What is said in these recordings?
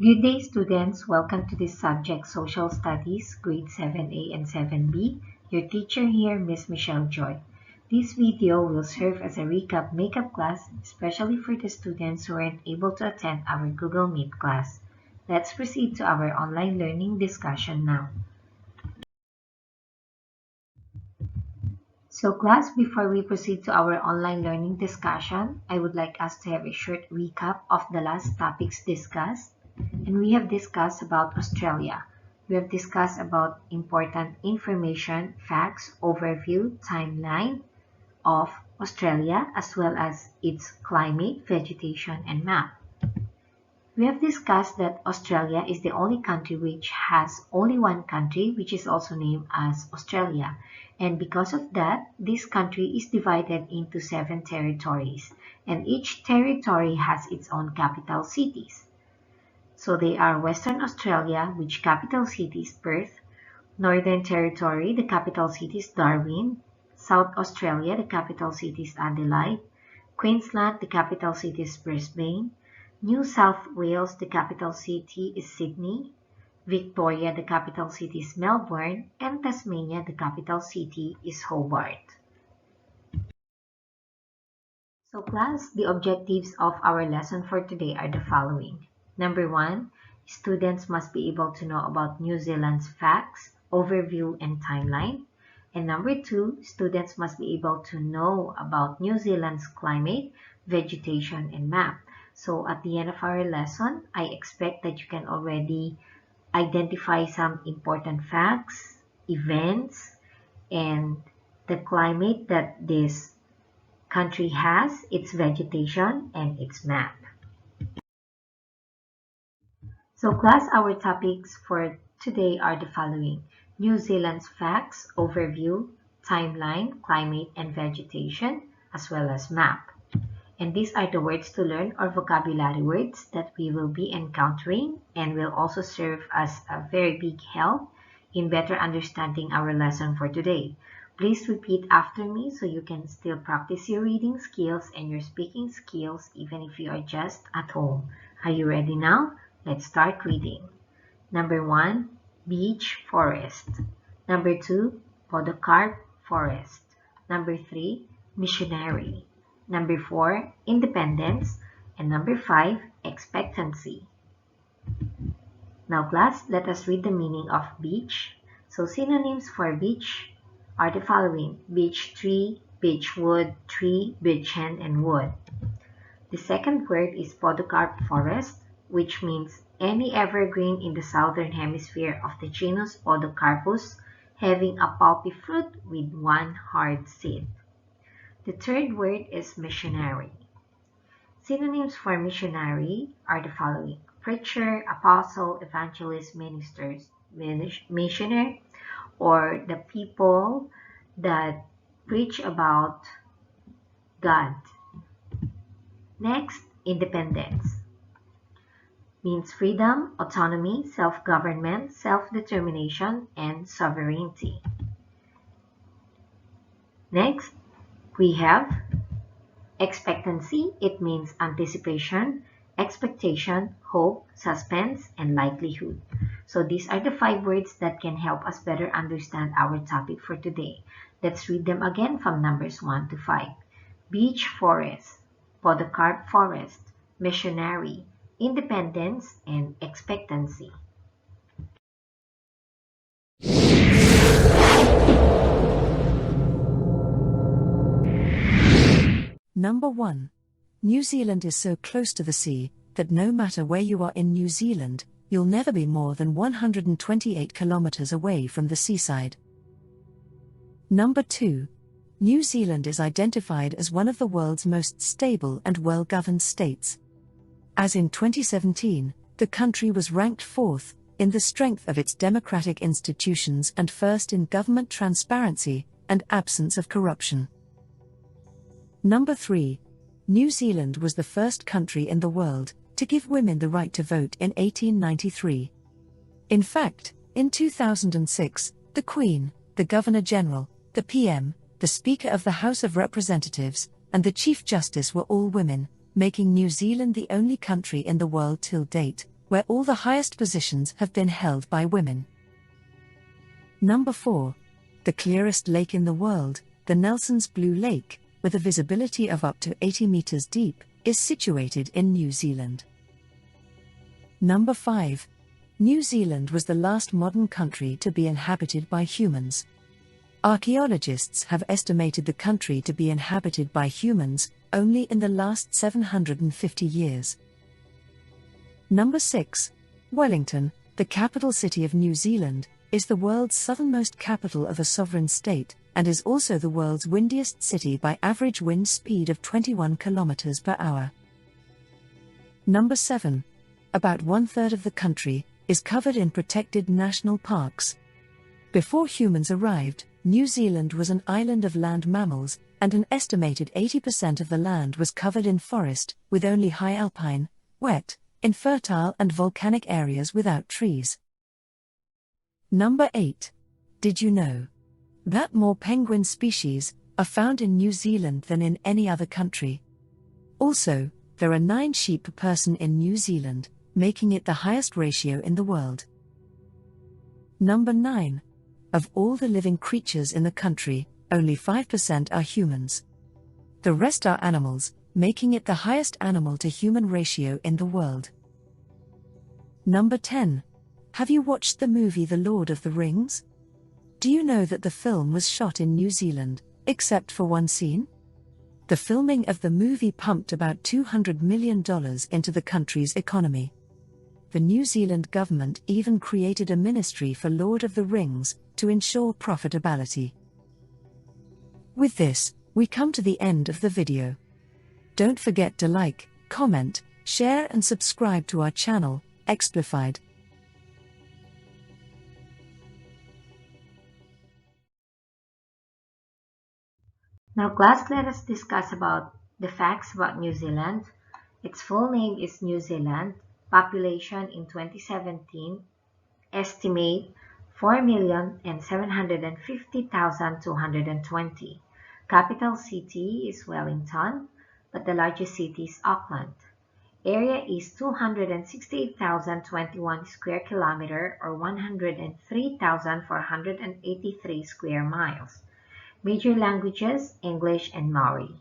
Good day, students. Welcome to this subject, Social Studies, Grade 7A and 7B. Your teacher here, Miss Michelle Joy. This video will serve as a recap makeup class, especially for the students who weren't able to attend our Google Meet class. Let's proceed to our online learning discussion now. So class, before we proceed to our online learning discussion, I would like us to have a short recap of the last topics discussed. And we have discussed about Australia. We have discussed about important information, facts, overview, timeline of Australia, as well as its climate, vegetation, and map. We have discussed that Australia is the only country which has only one country, which is also named as Australia. And because of that, this country is divided into 7 territories, and each territory has its own capital cities. So they are Western Australia, which capital city is Perth; Northern Territory, the capital city is Darwin; South Australia, the capital city is Adelaide; Queensland, the capital city is Brisbane; New South Wales, the capital city is Sydney; Victoria, the capital city is Melbourne; and Tasmania, the capital city is Hobart. So class, the objectives of our lesson for today are the following. Number 1, students must be able to know about New Zealand's facts, overview, and timeline. And number 2, students must be able to know about New Zealand's climate, vegetation, and map. So at the end of our lesson, I expect that you can already identify some important facts, events, and the climate that this country has, its vegetation, and its map. So class, our topics for today are the following: New Zealand's facts, overview, timeline, climate, and vegetation, as well as map. And these are the words to learn, or vocabulary words, that we will be encountering and will also serve as a very big help in better understanding our lesson for today. Please repeat after me so you can still practice your reading skills and your speaking skills even if you are just at home. Are you ready now? Let's start reading. Number 1, beech forest. Number 2, podocarp forest. Number 3, missionary. Number 4, independence. And number 5, expectancy. Now class, let us read the meaning of beech. So synonyms for beech are the following: beech tree, beechwood tree, beech hen, and wood. The second word is podocarp forest, which means any evergreen in the southern hemisphere of the genus Podocarpus having a pulpy fruit with one hard seed. The third word is missionary. Synonyms for missionary are the following: preacher, apostle, evangelist, ministers, missionary, or the people that preach about God. Next, independence means freedom, autonomy, self-government, self-determination, and sovereignty. Next, we have expectancy. It means anticipation, expectation, hope, suspense, and likelihood. So these are the 5 words that can help us better understand our topic for today. Let's read them again from numbers 1 to 5. Beech forest, podocarp forest, missionary, independence, and expectancy. Number 1. New Zealand is so close to the sea that no matter where you are in New Zealand, you'll never be more than 128 kilometers away from the seaside. Number 2. New Zealand is identified as one of the world's most stable and well-governed states. As in 2017, the country was ranked 4th in the strength of its democratic institutions and 1st in government transparency and absence of corruption. Number 3. New Zealand was the first country in the world to give women the right to vote in 1893. In fact, in 2006, the Queen, the Governor-General, the PM, the Speaker of the House of Representatives, and the Chief Justice were all women, making New Zealand the only country in the world till date where all the highest positions have been held by women. Number 4. The clearest lake in the world, the Nelson's Blue Lake, with a visibility of up to 80 meters deep, is situated in New Zealand. Number 5. New Zealand was the last modern country to be inhabited by humans. Archaeologists have estimated the country to be inhabited by humans only in the last 750 years. Number 6. Wellington, the capital city of New Zealand, is the world's southernmost capital of a sovereign state, and is also the world's windiest city by average wind speed of 21 kilometers per hour. Number 7. About 1/3 of the country is covered in protected national parks. Before humans arrived, New Zealand was an island of land mammals, and an estimated 80% of the land was covered in forest, with only high alpine, wet, infertile and volcanic areas without trees. Number 8. Did you know that more penguin species are found in New Zealand than in any other country? Also, there are 9 sheep per person in New Zealand, making it the highest ratio in the world. Number 9. Of all the living creatures in the country, only 5% are humans. The rest are animals, making it the highest animal-to-human ratio in the world. Number 10. Have you watched the movie The Lord of the Rings? Do you know that the film was shot in New Zealand, except for one scene? The filming of the movie pumped about $200 million into the country's economy. The New Zealand government even created a ministry for Lord of the Rings to ensure profitability. With this, we come to the end of the video. Don't forget to like, comment, share and subscribe to our channel, Explified. Now class, let us discuss about the facts about New Zealand. Its full name is New Zealand. Population in 2017 estimate 4,750,220. Capital city is Wellington, but the largest city is Auckland. Area is 268,021 square kilometer or 103,483 square miles. Major languages, English and Maori.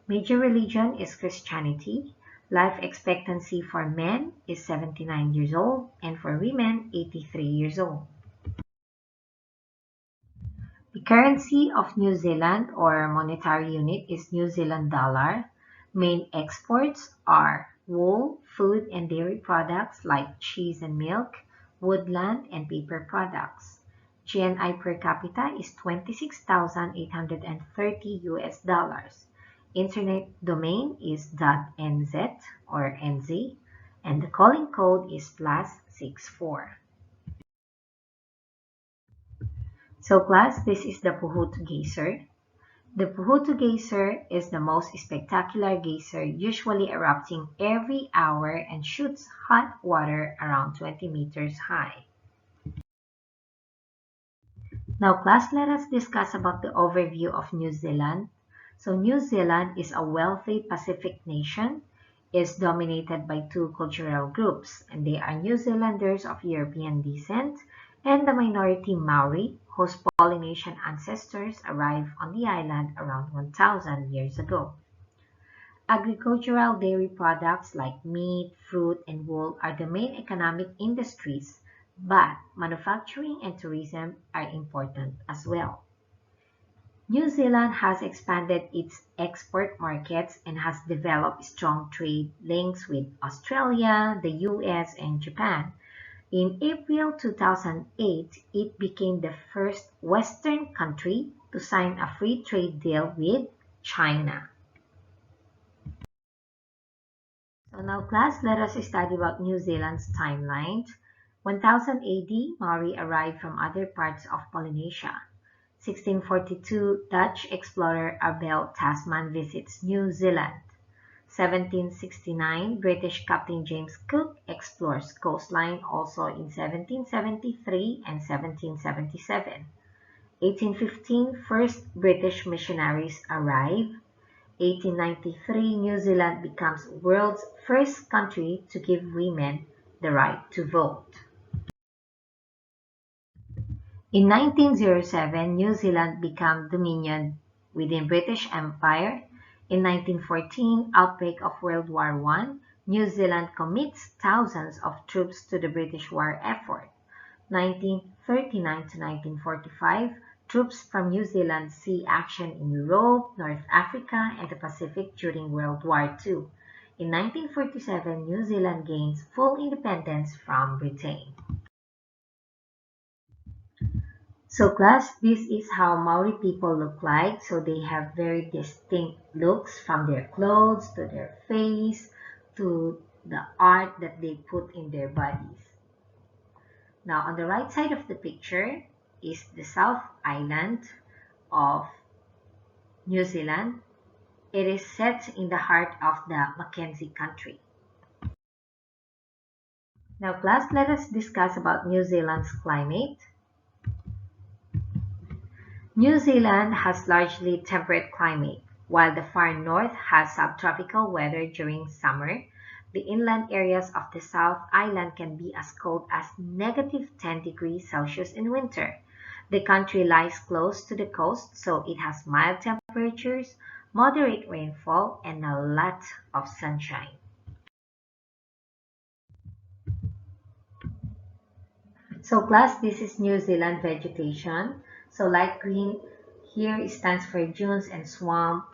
Major religion is Christianity. Life expectancy for men is 79 years old and for women 83 years old. The currency of New Zealand or monetary unit is New Zealand dollar. Main exports are wool, food and dairy products like cheese and milk, woodland and paper products. GNI per capita is 26,830 US dollars. Internet domain is .nz or NZ, and the calling code is +64. So class, this is the Puhutu Geyser. The Puhutu Geyser is the most spectacular geyser, usually erupting every hour and shoots hot water around 20 meters high. Now class, let us discuss about the overview of New Zealand. So New Zealand is a wealthy Pacific nation, is dominated by 2 cultural groups, and they are New Zealanders of European descent and the minority Maori, whose Polynesian ancestors arrived on the island around 1,000 years ago. Agricultural dairy products like meat, fruit, and wool are the main economic industries, but manufacturing and tourism are important as well. New Zealand has expanded its export markets and has developed strong trade links with Australia, the US, and Japan. In April 2008, it became the first Western country to sign a free trade deal with China. So now class, let us study about New Zealand's timeline. 1000 AD, Maori arrived from other parts of Polynesia. 1642, Dutch explorer Abel Tasman visits New Zealand. 1769, British Captain James Cook explores coastline also in 1773 and 1777. 1815, first British missionaries arrive. 1893, New Zealand becomes world's first country to give women the right to vote. In 1907, New Zealand became Dominion within British Empire. In 1914, outbreak of World War I, New Zealand commits thousands of troops to the British war effort. 1939 to 1945, troops from New Zealand see action in Europe, North Africa, and the Pacific during World War II. In 1947, New Zealand gains full independence from Britain. So class, this is how Maori people look like. So they have very distinct looks from their clothes to their face to the art that they put in their bodies. Now on the right side of the picture is the South Island of New Zealand. It is set in the heart of the Mackenzie country. Now class, let us discuss about New Zealand's climate. New Zealand has largely temperate climate, while the far north has subtropical weather during summer. The inland areas of the South Island can be as cold as -10 degrees Celsius in winter. The country lies close to the coast, so it has mild temperatures, moderate rainfall, and a lot of sunshine. So class, this is New Zealand vegetation. So light green here stands for dunes and swamp.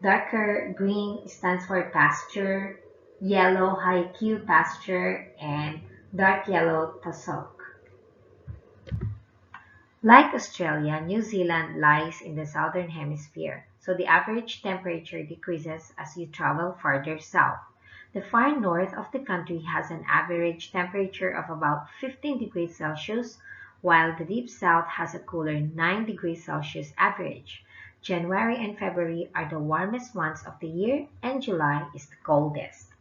Darker green stands for pasture, yellow high-Q pasture, and dark yellow tussock. Like Australia, New Zealand lies in the southern hemisphere, so the average temperature decreases as you travel farther south. The far north of the country has an average temperature of about 15 degrees Celsius, while the deep south has a cooler 9 degrees Celsius average. January and February are the warmest months of the year, and July is the coldest.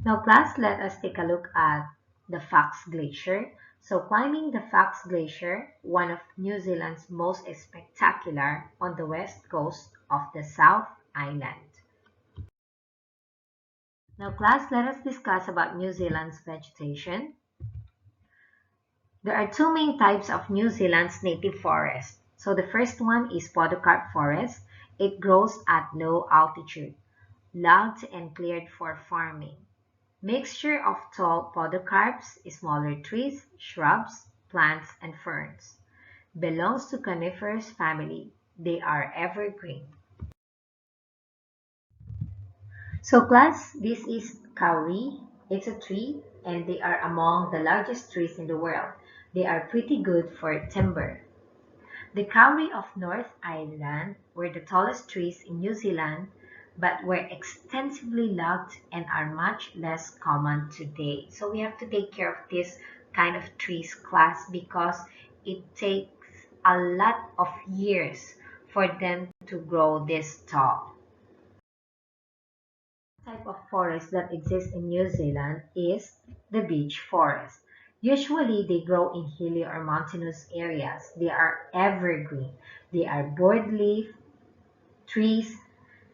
Now class, let us take a look at the Fox Glacier. So climbing the Fox Glacier, one of New Zealand's most spectacular on the west coast of the South Island. Now class, let us discuss about New Zealand's vegetation. There are two main types of New Zealand's native forest. So the first one is podocarp forest. It grows at low altitude, logged and cleared for farming. Mixture of tall podocarps, smaller trees, shrubs, plants, and ferns. Belongs to coniferous family. They are evergreen. So class, this is kauri. It's a tree and they are among the largest trees in the world. They are pretty good for timber. The kauri of North Island were the tallest trees in New Zealand but were extensively logged and are much less common today. So we have to take care of this kind of trees class because it takes a lot of years for them to grow this tall. Type of forest that exists in New Zealand is the beech forest. Usually they grow in hilly or mountainous areas. They are evergreen. They are broadleaf trees.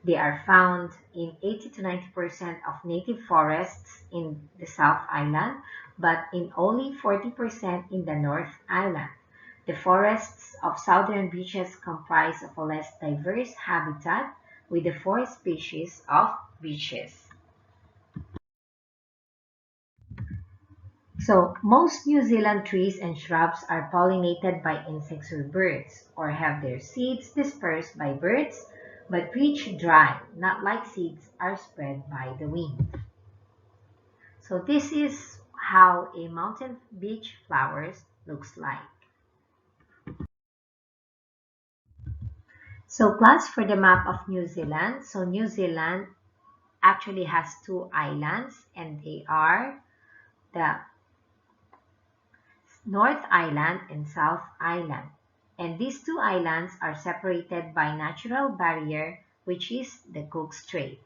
They are found in 80 to 90% of native forests in the South Island, but in only 40% in the North Island. The forests of southern beaches comprise of a less diverse habitat with the four species of beaches. So, most New Zealand trees and shrubs are pollinated by insects or birds, or have their seeds dispersed by birds, but reach dry, not like seeds are spread by the wind. So this is how a mountain beach flowers looks like. So class, for the map of New Zealand. So New Zealand actually has two islands and they are the North Island and South Island. And these two islands are separated by natural barrier, which is the Cook Strait.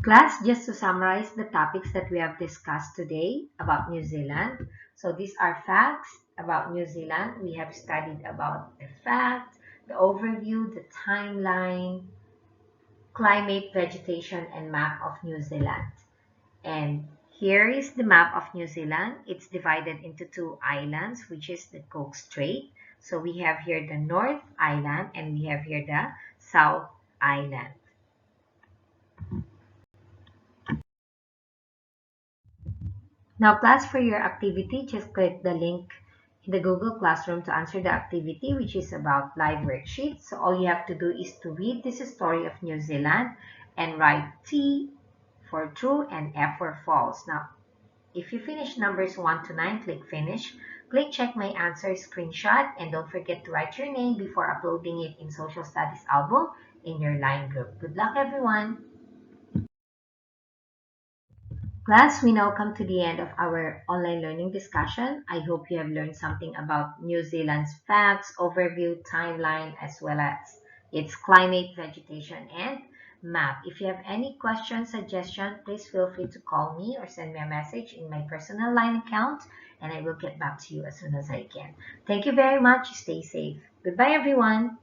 Class, just to summarize the topics that we have discussed today about New Zealand. So these are facts about New Zealand. We have studied about the fact, the overview, the timeline, climate, vegetation, and map of New Zealand. And here is the map of New Zealand. It's divided into two islands, which is the Cook Strait. So we have here the North Island and we have here the South Island. Now, class, for your activity, just click the link in the Google Classroom to answer the activity, which is about live worksheet. So all you have to do is to read this story of New Zealand and write T for true and F for false. Now, if you finish numbers 1 to 9, click finish. Click check my answer screenshot and don't forget to write your name before uploading it in Social Studies album in your line group. Good luck, everyone! Class, we now come to the end of our online learning discussion. I hope you have learned something about New Zealand's facts, overview, timeline, as well as its climate, vegetation, and map. If you have any questions, suggestion, please feel free to call me or send me a message in my personal line account, and I will get back to you as soon as I can. Thank you very much. Stay safe. Goodbye, everyone.